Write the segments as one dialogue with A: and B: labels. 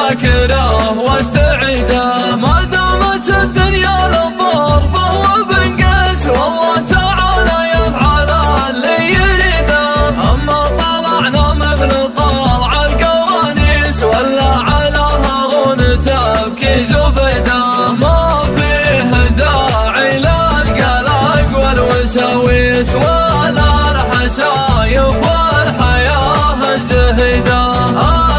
A: ذاكره واستعيده، ما دامت الدنيا للضر فهو بنقاس، والله تعالى يفعل اللي يريده. اما طلعنا مثل طلع القوانيس ولا على هارون تبكي زبيده، ما فيه داعي للقلق والوساويس ولا الحسايف والحياه الزهيده.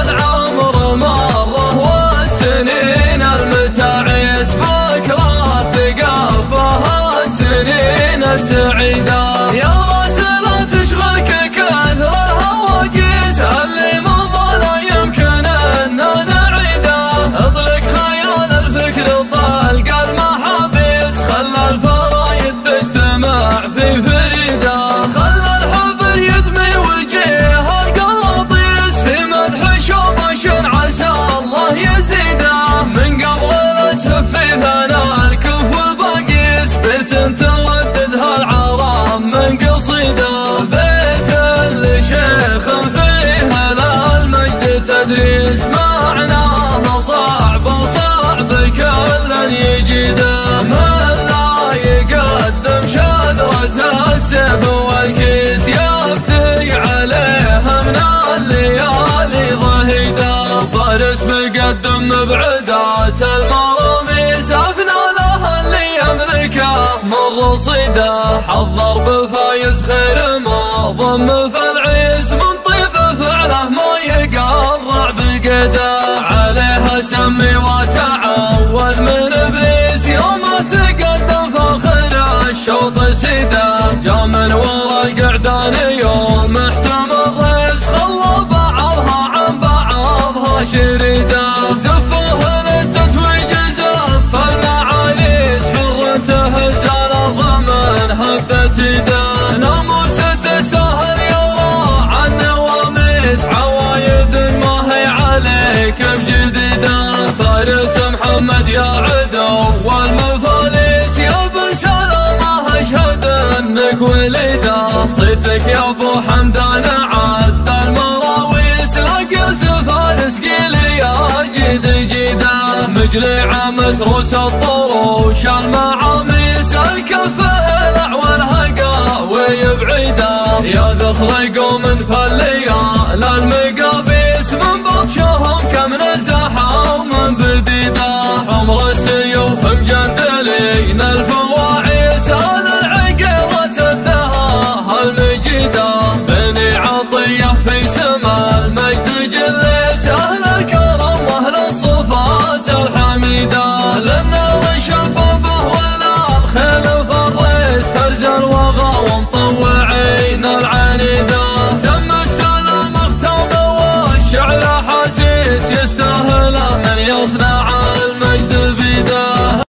A: العمر مره والسنين المتعيس بكره تقفها السنين السعيده. يا راسل تشغلك كثر الهواجيس اللي مضى لا يمكن ان نعيده، اطلق خيال الفكر طلق المحابيس، خلى الفرايد تجتمع في فريده، خلى الحبر يدمي وجيه القراطيس في مدح شوبش عسى الله يزيده. من قبل الاسهف في ثناء الكف والباقيس بيت ترددها العرام من قصيده، بيت لشيخ فيه ذا المجد تدريس، معناه صعب كل يجيده، من لا يقدم شذرة السيف والكيس يبدي عليه من الليالي ضهيده. فارس مقدم مبعدات المراميس افنى له اللي يملكه من رصيده، حضر بفايز خير ما ضم فالعيس، من طيب فعله ما يقرع بقيده، عليها سمي وتعود من ابليس، يوم تقدم فخر الشوط سيده، جا من ورا القعدان يوم احتمل ريس، خلى بعضها عن بعضها شريده، زفوه للتتويج زف المعاليس، حر تهز الارض من هبه يده، ناموسه تستاهل يرى عن نواميس، عوايد ما هي عليك بجديده. فارس محمد يا عدو والمفاليس، يا ابن سلامه اشهد انك وليده، صيتك يا ابو حمدان عد المراويس، لا قلت فارس قيلي يا جيد جيده، مجلع مسروس الطروش المعاميس، الكفه الاعول هقا ويبعيده، يا ذخر قوم فالليال المقابل